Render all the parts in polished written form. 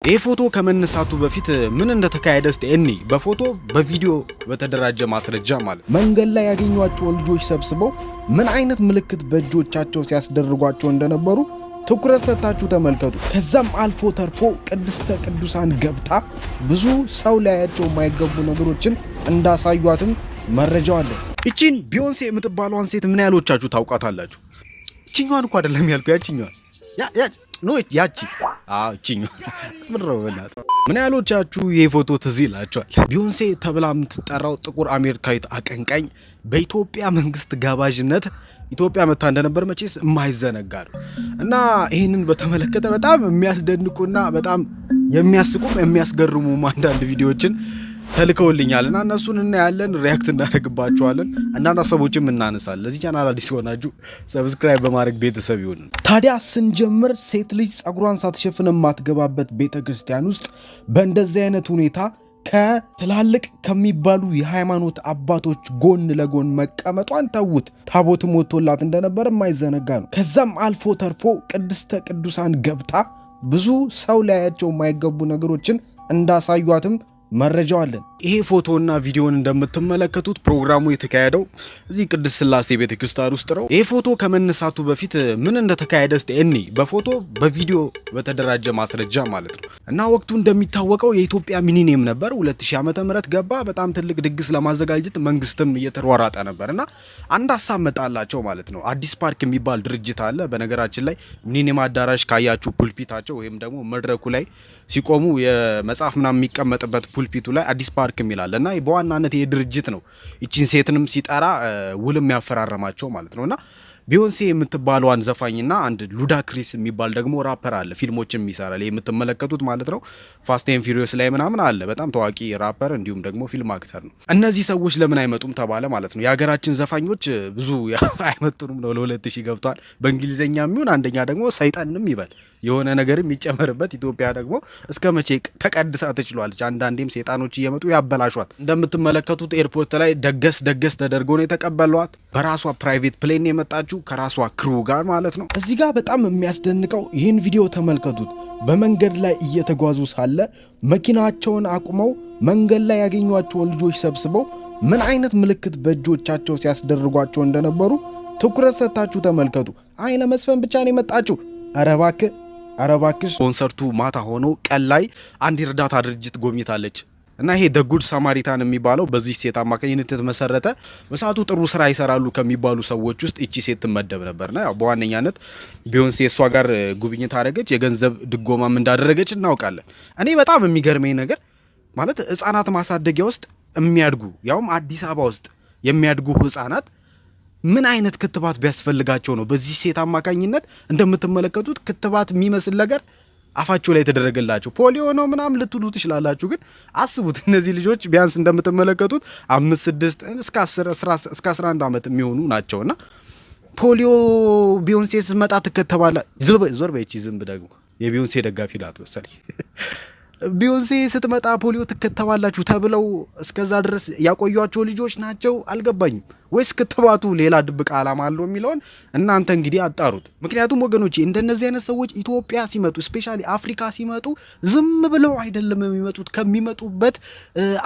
ይህ ፎቶ ከመነሳቱ በፊት ምን እንደተካሄደ እስቲ እኒ በፎቶ በቪዲዮ በተደራጀ ማስረጃ ማለት መንገድ ላይ ያገኟቸው ልጆች ሰብስበው ምን አይነት ምልክት በእጆቻቸው ሲያስደርጓቸው እንደነበሩ ትኩረት ሰጥታችሁ ተመልከቱ። ከዛም አልፎ ተርፎ ቅድስተ ቅዱሳን ገብታ ብዙ ሰው ላያቸው የማይገቡ ነገሮችን እንዳሳዩአትም መረጃው አለ። እቺን ቢዮንሴ የምትባለዋን ሴት ምን ያህሎቻችሁ ታውቃታላችሁ? እቺኛዋን እንኳን አይደለም ያልኩ ያቺኛዋን ያቺ እቺኛዋ ምን ያህሎቻችሁ ይሄ ፎቶ ትዝ ይላችኋል? ቢዮንሴ ተብላ የምትጠራው ጥቁር አሜሪካዊት አቀንቃኝ በኢትዮጵያ መንግስት ጋባዥነት ኢትዮጵያ መታ እንደነበር መቼስ የማይዘነጋ ነው እና ይህንን በተመለከተ በጣም የሚያስደንቁና በጣም የሚያስቁም የሚያስገርሙም አንዳንድ ቪዲዮዎችን ተልከውልኛልና እነሱን እናያለን፣ ሪያክት እናደርግባቸዋለን፣ አንዳንድ ሀሳቦችም እናነሳለን። ለዚህ ቻናል አዲስ ሆናችሁ ሰብስክራይብ በማድረግ ቤተሰብ ይሁን። ታዲያ ስንጀምር ሴት ልጅ ጸጉሯን ሳትሸፍን የማትገባበት ቤተክርስቲያን ውስጥ በእንደዚህ አይነት ሁኔታ ከትላልቅ ከሚባሉ የሃይማኖት አባቶች ጎን ለጎን መቀመጧን ተውት። ታቦትም ወጥቶላት እንደነበር የማይዘነጋ ነው። ከዛም አልፎ ተርፎ ቅድስተ ቅዱሳን ገብታ ብዙ ሰው ላያቸው የማይገቡ ነገሮችን እንዳሳዩአትም መረጃው አለን። ይሄ ፎቶና ቪዲዮን እንደምትመለከቱት ፕሮግራሙ የተካሄደው እዚህ ቅድስት ስላሴ ቤተክርስቲያን ውስጥ ነው። ይሄ ፎቶ ከመነሳቱ በፊት ምን እንደተካሄደ እስቲ እኒ በፎቶ በቪዲዮ በተደራጀ ማስረጃ ማለት ነው እና ወቅቱ እንደሚታወቀው የኢትዮጵያ ሚሊኒየም ነበር። 2000 ዓመተ ምህረት ገባ። በጣም ትልቅ ድግስ ለማዘጋጀት መንግስትም እየተሯሯጠ ነበርና አንድ ሀሳብ መጣላቸው ማለት ነው። አዲስ ፓርክ የሚባል ድርጅት አለ። በነገራችን ላይ ሚሊኒየም አዳራሽ ካያችሁ ፑልፒታቸው ወይም ደግሞ መድረኩ ላይ ሲቆሙ የመጽሐፍ ምናምን የሚቀመጥበት ፑልፒቱ ላይ አዲስ ፓርክ የሚላልና በዋናነት ይሄ ድርጅት ነው እቺን ሴትንም ሲጠራ ውልም ያፈራረማቸው ማለት ነውና ቢዮንሴ የምትባለዋን ዘፋኝና አንድ ሉዳክሪስ የሚባል ደግሞ ራፐር አለ። ፊልሞችን ይሰራል የምትመለከቱት ማለት ነው። ፋስት ኤንድ ፊሪየስ ላይ ምናምን አለ። በጣም ታዋቂ ራፐር እንዲሁም ደግሞ ፊልም አክተር ነው። እነዚህ ሰዎች ለምን አይመጡም ተባለ ማለት ነው። የሀገራችን ዘፋኞች ብዙ አይመጡንም ነው። ለ2000 ገብቷል። በእንግሊዘኛ የሚሆን አንደኛ ደግሞ ሰይጣንም ይበል የሆነ ነገርም ይጨመርበት። ኢትዮጵያ ደግሞ እስከ መቼ ተቀድሳ ትችላለች? አንዳንዴም ሰይጣኖች እየመጡ ያበላሿት። እንደምትመለከቱት ኤርፖርት ላይ ደገስ ተደርጎ ነው የተቀበሏት። በራሷ ፕራይቬት ፕሌን የመጣችው ከራሷ ክሩ ጋር ማለት ነው። እዚህ ጋር በጣም የሚያስደንቀው ይህን ቪዲዮ ተመልከቱት። በመንገድ ላይ እየተጓዙ ሳለ መኪናቸውን አቁመው መንገድ ላይ ያገኟቸውን ልጆች ሰብስበው ምን አይነት ምልክት በእጆቻቸው ሲያስደርጓቸው እንደነበሩ ትኩረት ሰጥታችሁ ተመልከቱ። አይነ መስፈን ብቻ ነው የመጣችው። ኧረ እባክሽ። ኮንሰርቱ ማታ ሆኖ ቀን ላይ አንድ የእርዳታ ድርጅት ጎብኝታለች እና ይሄ ደጉድ ሳማሪታን የሚባለው በዚህ ሴት አማካኝነት የተመሰረተ በሰዓቱ ጥሩ ስራ ይሰራሉ ከሚባሉ ሰዎች ውስጥ እቺ ሴት ትመደብ ነበርና ያው በዋነኛነት ቢዮንሴ እሷ ጋር ጉብኝት አደረገች። የገንዘብ ድጎማም እንዳደረገች እናውቃለን። እኔ በጣም የሚገርመኝ ነገር ማለት ህፃናት ማሳደጊያ ውስጥ የሚያድጉ ያውም አዲስ አበባ ውስጥ የሚያድጉ ህፃናት ምን አይነት ክትባት ቢያስፈልጋቸው ነው በዚህ ሴት አማካኝነት እንደምትመለከቱት ክትባት የሚመስል ነገር አፋቸው ላይ ተደረገላቸው? ፖሊዮ ነው ምናምን ልትሉ ትችላላችሁ። ግን አስቡት እነዚህ ልጆች ቢያንስ እንደምትመለከቱት 5 6 እስከ 10 እስከ 11 ዓመት የሚሆኑ ናቸውና ፖሊዮ ቢዮንሴ ስትመጣ ትከተባላ። ዞር በይቺ ዝንብ ደግሞ የቢዮንሴ ደጋፊ ናት መሰለኝ። ቢዮንሴ ስትመጣ ፖሊዮ ትከተባላችሁ ተብለው እስከዛ ድረስ ያቆዩአቸው ልጆች ናቸው። አልገባኝም። ወይስ ክትባቱ ሌላ ድብቅ ዓላማ አለው የሚለውን እናንተ እንግዲህ አጣሩት። ምክንያቱም ወገኖቼ እንደነዚህ አይነት ሰዎች ኢትዮጵያ ሲመጡ ስፔሻሊ አፍሪካ ሲመጡ ዝም ብለው አይደለም የሚመጡት። ከሚመጡበት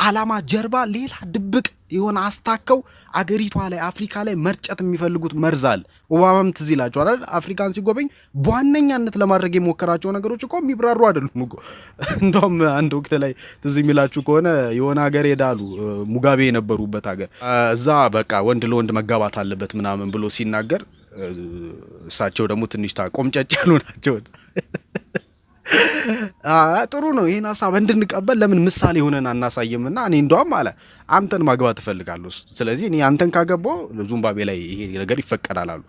ዓላማ ጀርባ ሌላ ድብቅ የሆነ አስታከው አገሪቷ ላይ አፍሪካ ላይ መርጨት የሚፈልጉት መርዝ አለ። ኦባማም ትዝ ይላችኋል አይደል? አፍሪካን ሲጎበኝ በዋነኛነት ለማድረግ የሞከራቸው ነገሮች እኮ የሚብራሩ አይደሉም እኮ። እንደውም አንድ ወቅት ላይ ትዝ የሚላችሁ ከሆነ የሆነ ሀገር ሄዳሉ ሙጋቤ የነበሩበት ሀገር እዛ በቃ ወንድ ለወንድ መጋባት አለበት ምናምን ብሎ ሲናገር እሳቸው ደግሞ ትንሽ ቆምጨጭ ያሉ ናቸው። ጥሩ ነው ይሄን ሐሳብ እንድንቀበል ለምን ምሳሌ ሆነን አናሳይምና እኔ እንደውም አለ አንተን ማግባት እፈልጋለሁ። ስለዚህ እኔ አንተን ካገባው ዙምባቤ ላይ ይሄ ነገር ይፈቀዳል አሉ።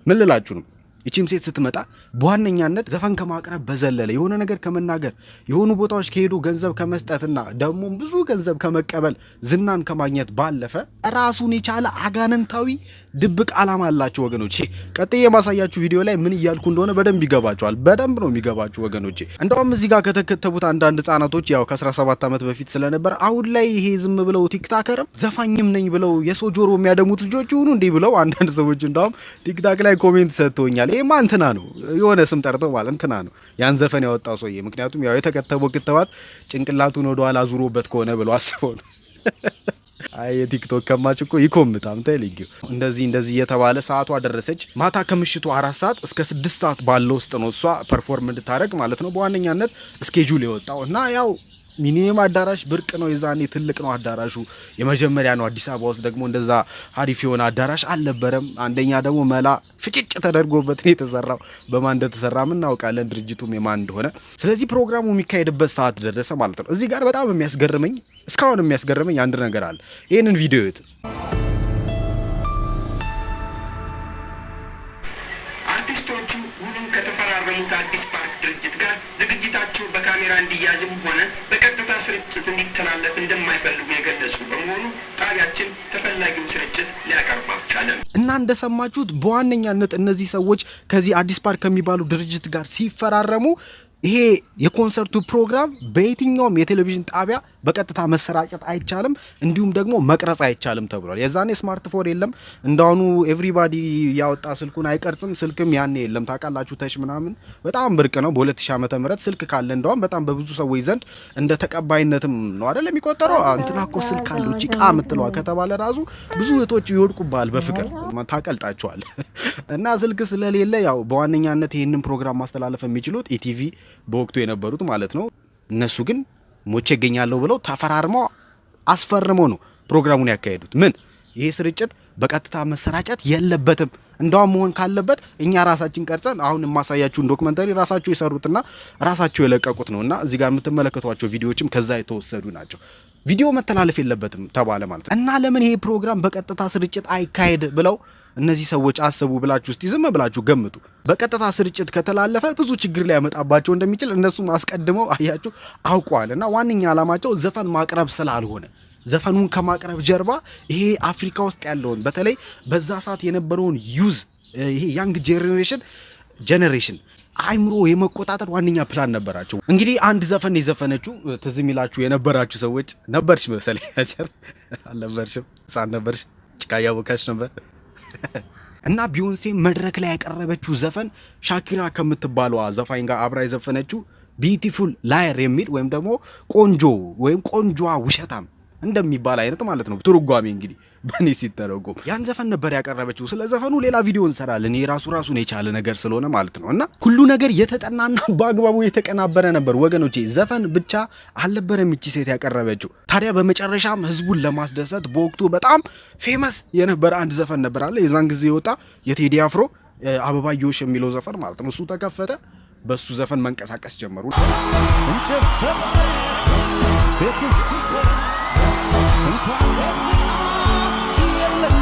ምን ልላችሁ ነው? እቺም ሴት ስትመጣ በዋነኛነት ዘፈን ከማቅረብ በዘለለ የሆነ ነገር ከመናገር የሆኑ ቦታዎች ከሄዱ ገንዘብ ከመስጠትና ደግሞ ብዙ ገንዘብ ከመቀበል ዝናን ከማግኘት ባለፈ ራሱን የቻለ አጋንንታዊ ድብቅ ዓላማ አላቸው ወገኖቼ። ቀጥዬ የማሳያችሁ ቪዲዮ ላይ ምን እያልኩ እንደሆነ በደንብ ይገባችኋል። በደንብ ነው የሚገባችሁ ወገኖቼ። እንደውም እዚህ ጋር ከተከተቡት አንዳንድ ህጻናቶች ያው ከ17 ዓመት በፊት ስለነበር አሁን ላይ ይሄ ዝም ብለው ቲክታከርም ዘፋኝም ነኝ ብለው የሰው ጆሮ የሚያደሙት ልጆች ይሁኑ እንዴ ብለው አንዳንድ ሰዎች እንደውም ቲክታክ ላይ ኮሜንት ሰጥተውኛል። ይሄማ እንትና ነው የሆነ ስም ጠርተው ማለት እንትና ነው ያን ዘፈን ያወጣው ሰውዬ። ምክንያቱም ያው የተከተበው ክትባት ጭንቅላቱን ወደ ኋላ ዙሮበት ከሆነ ብሎ አስበው ነው። አይ የቲክቶክ ከማች እኮ ይኮምታም ተልጊ እንደዚህ እየተባለ ሰዓቷ ደረሰች። ማታ ከምሽቱ 4 ሰዓት እስከ 6 ሰዓት ባለው ውስጥ ነው እሷ ፐርፎርም እንድታረግ ማለት ነው በዋነኛነት ስኬጁል የወጣው እና ያው ሚኒመም አዳራሽ ብርቅ ነው የዛኔ ትልቅ ነው አዳራሹ የመጀመሪያ ነው አዲስ አበባ ውስጥ ደግሞ እንደዛ አሪፍ የሆነ አዳራሽ አልነበረም። አንደኛ ደግሞ መላ ፍጭጭ ተደርጎበት ነው የተሰራው። በማን እንደተሰራ ምን እናውቃለን ድርጅቱም የማን እንደሆነ። ስለዚህ ፕሮግራሙ የሚካሄድበት ሰዓት ደረሰ ማለት ነው። እዚህ ጋር በጣም የሚያስገርመኝ እስካሁን የሚያስገርመኝ አንድ ነገር አለ። ይሄንን ቪዲዮ እዩት። አርቲስቶቹ ሁሉም ከተፈራረሙት አዲስ ፓርክ ድርጅት ጋር ዝግጅታቸው በካሜራ እንዲያዝም ሆነ በቀጥታ ስርጭት እንዲተላለፍ እንደማይፈልጉ የገለጹ በመሆኑ ጣቢያችን ተፈላጊውን ስርጭት ሊያቀርብ አልቻለም። እና እንደሰማችሁት በዋነኛነት እነዚህ ሰዎች ከዚህ አዲስ ፓርክ ከሚባሉ ድርጅት ጋር ሲፈራረሙ ይሄ የኮንሰርቱ ፕሮግራም በየትኛውም የቴሌቪዥን ጣቢያ በቀጥታ መሰራጨት አይቻልም፣ እንዲሁም ደግሞ መቅረጽ አይቻልም ተብሏል። የዛኔ ስማርትፎን የለም እንዳሁኑ ኤቭሪባዲ ያወጣ ስልኩን አይቀርጽም። ስልክም ያኔ የለም ታውቃላችሁ። ተሽ ምናምን በጣም ብርቅ ነው። በ2000 ዓመተ ምህረት ስልክ ካለ እንደውም በጣም በብዙ ሰዎች ዘንድ እንደ ተቀባይነትም ነው አይደል የሚቆጠረው። እንትና እኮ ስልክ አለው ጭቃ የምትለዋ ከተባለ ራሱ ብዙ እህቶች ይወድቁባል በፍቅር ታቀልጣቸዋል። እና ስልክ ስለሌለ ያው በዋነኛነት ይህንን ፕሮግራም ማስተላለፍ የሚችሉት ኢቲቪ በወቅቱ የነበሩት ማለት ነው። እነሱ ግን ሞቼ እገኛለሁ ብለው ተፈራርመው አስፈርመው ነው ፕሮግራሙን ያካሄዱት። ምን ይሄ ስርጭት በቀጥታ መሰራጨት የለበትም፣ እንደውም መሆን ካለበት እኛ ራሳችን ቀርጸን አሁን የማሳያችሁን ዶክመንተሪ ራሳቸው የሰሩትና ራሳቸው የለቀቁት ነውና እዚህ ጋር የምትመለከቷቸው ቪዲዮዎችም ከዛ የተወሰዱ ናቸው። ቪዲዮ መተላለፍ የለበትም ተባለ ማለት ነው። እና ለምን ይሄ ፕሮግራም በቀጥታ ስርጭት አይካሄድ ብለው እነዚህ ሰዎች አሰቡ ብላችሁ እስቲ ዝም ብላችሁ ገምቱ። በቀጥታ ስርጭት ከተላለፈ ብዙ ችግር ሊያመጣባቸው እንደሚችል እነሱም አስቀድመው አያችሁ አውቀዋል። እና ዋነኛ ዓላማቸው ዘፈን ማቅረብ ስላልሆነ ዘፈኑን ከማቅረብ ጀርባ ይሄ አፍሪካ ውስጥ ያለውን በተለይ በዛ ሰዓት የነበረውን ዩዝ ይሄ ያንግ ጄኔሬሽን አይምሮ የመቆጣጠር ዋነኛ ፕላን ነበራቸው። እንግዲህ አንድ ዘፈን የዘፈነችው ትዝ የሚላችሁ የነበራችሁ ሰዎች ነበርሽ መሰለኝ አልነበርሽም? ሕፃን ነበርሽ? ጭቃ ያቦካሽ ነበር። እና ቢዮንሴ መድረክ ላይ ያቀረበችው ዘፈን ሻኪራ ከምትባለዋ ዘፋኝ ጋር አብራ የዘፈነችው ቢዩቲፉል ላየር የሚል ወይም ደግሞ ቆንጆ ወይም ቆንጆዋ ውሸታም እንደሚባል አይነት ማለት ነው ትርጓሜ እንግዲህ በኔ ሲተረጎም ያን ዘፈን ነበር ያቀረበችው። ስለ ዘፈኑ ሌላ ቪዲዮ እንሰራለን የራሱን የቻለ ነገር ስለሆነ ማለት ነው። እና ሁሉ ነገር የተጠናና በአግባቡ የተቀናበረ ነበር ወገኖቼ። ዘፈን ብቻ አልነበረም እቺ ሴት ያቀረበችው። ታዲያ በመጨረሻም ህዝቡን ለማስደሰት በወቅቱ በጣም ፌመስ የነበረ አንድ ዘፈን ነበር አለ የዛን ጊዜ የወጣ የቴዲ አፍሮ አበባዮሽ የሚለው ዘፈን ማለት ነው። እሱ ተከፈተ፣ በሱ ዘፈን መንቀሳቀስ ጀመሩ።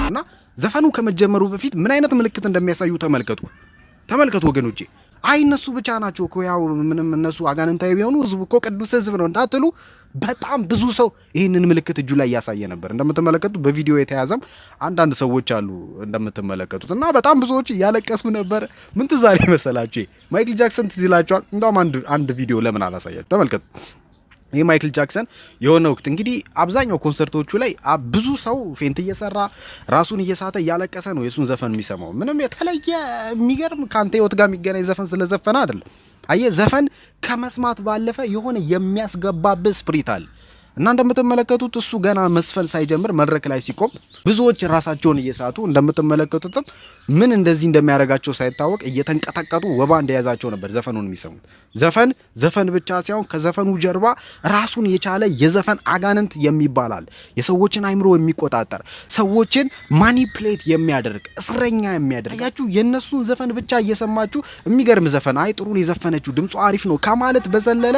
እና ዘፈኑ ከመጀመሩ በፊት ምን አይነት ምልክት እንደሚያሳዩ ተመልከቱ ወገኖቼ። አይ እነሱ ብቻ ናቸው እኮ ያው ምንም እነሱ አጋንንታዊ ቢሆኑ ህዝቡ እኮ ቅዱስ ህዝብ ነው እንዳትሉ በጣም ብዙ ሰው ይህንን ምልክት እጁ ላይ ያሳየ ነበር። እንደምትመለከቱት በቪዲዮ የተያዘም አንዳንድ ሰዎች አሉ እንደምትመለከቱት። እና በጣም ብዙዎች እያለቀሱ ነበር። ምን ትዝ አለኝ መሰላችሁ? ማይክል ጃክሰን ትዝ ይላችኋል? እንደውም አንድ ቪዲዮ ለምን አላሳያችሁ? ተመልከቱ። ይህ ማይክል ጃክሰን የሆነ ወቅት እንግዲህ አብዛኛው ኮንሰርቶቹ ላይ ብዙ ሰው ፌንት እየሰራ ራሱን እየሳተ እያለቀሰ ነው የሱን ዘፈን የሚሰማው። ምንም የተለየ የሚገርም ካንተ ህይወት ጋር የሚገናኝ ዘፈን ስለዘፈነ አይደለም። አየ ዘፈን ከመስማት ባለፈ የሆነ የሚያስገባብህ ስፕሪት አለ። እና እንደምትመለከቱት እሱ ገና መስፈን ሳይጀምር መድረክ ላይ ሲቆም ብዙዎች ራሳቸውን እየሳቱ እንደምትመለከቱትም ምን እንደዚህ እንደሚያደርጋቸው ሳይታወቅ እየተንቀጠቀጡ ወባ እንደያዛቸው ነበር ዘፈኑን የሚሰሙት። ዘፈን ብቻ ሳይሆን ከዘፈኑ ጀርባ ራሱን የቻለ የዘፈን አጋንንት የሚባላል የሰዎችን አይምሮ የሚቆጣጠር ሰዎችን ማኒፕሌት የሚያደርግ እስረኛ የሚያደርግ አያችሁ። የነሱን ዘፈን ብቻ እየሰማችሁ የሚገርም ዘፈን አይ ጥሩን የዘፈነችው ድምፁ አሪፍ ነው ከማለት በዘለለ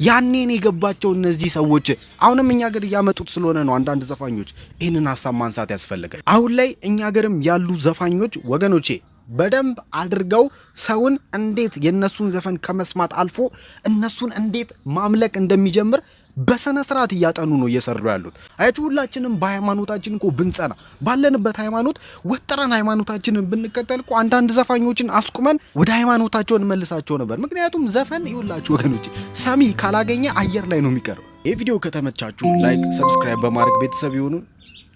ያኔን የገባቸው እነዚህ ሰዎች አሁንም እኛ ሀገር እያመጡት ስለሆነ ነው አንዳንድ ዘፋኞች ይህንን ሀሳብ ማንሳት ያስፈልጋል። አሁን ላይ እኛ ሀገርም ያሉ ዘፋኞች ወገኖቼ በደንብ አድርገው ሰውን እንዴት የነሱን ዘፈን ከመስማት አልፎ እነሱን እንዴት ማምለክ እንደሚጀምር በሰነ ስርዓት እያጠኑ ነው እየሰሩ ያሉት። አያችሁ ሁላችንም በሃይማኖታችን እኮ ብንጸና ባለንበት ሃይማኖት ወጥረን ሃይማኖታችንን ብንከተል እኮ አንዳንድ ዘፋኞችን አስቁመን ወደ ሃይማኖታቸው እንመልሳቸው ነበር። ምክንያቱም ዘፈን ይውላችሁ ወገኖቼ ሰሚ ካላገኘ አየር ላይ ነው የሚቀረው። ይህ ቪዲዮ ከተመቻችሁ ላይክ፣ ሰብስክራይብ በማድረግ ቤተሰብ ይሁኑ።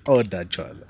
እወዳቸዋለሁ።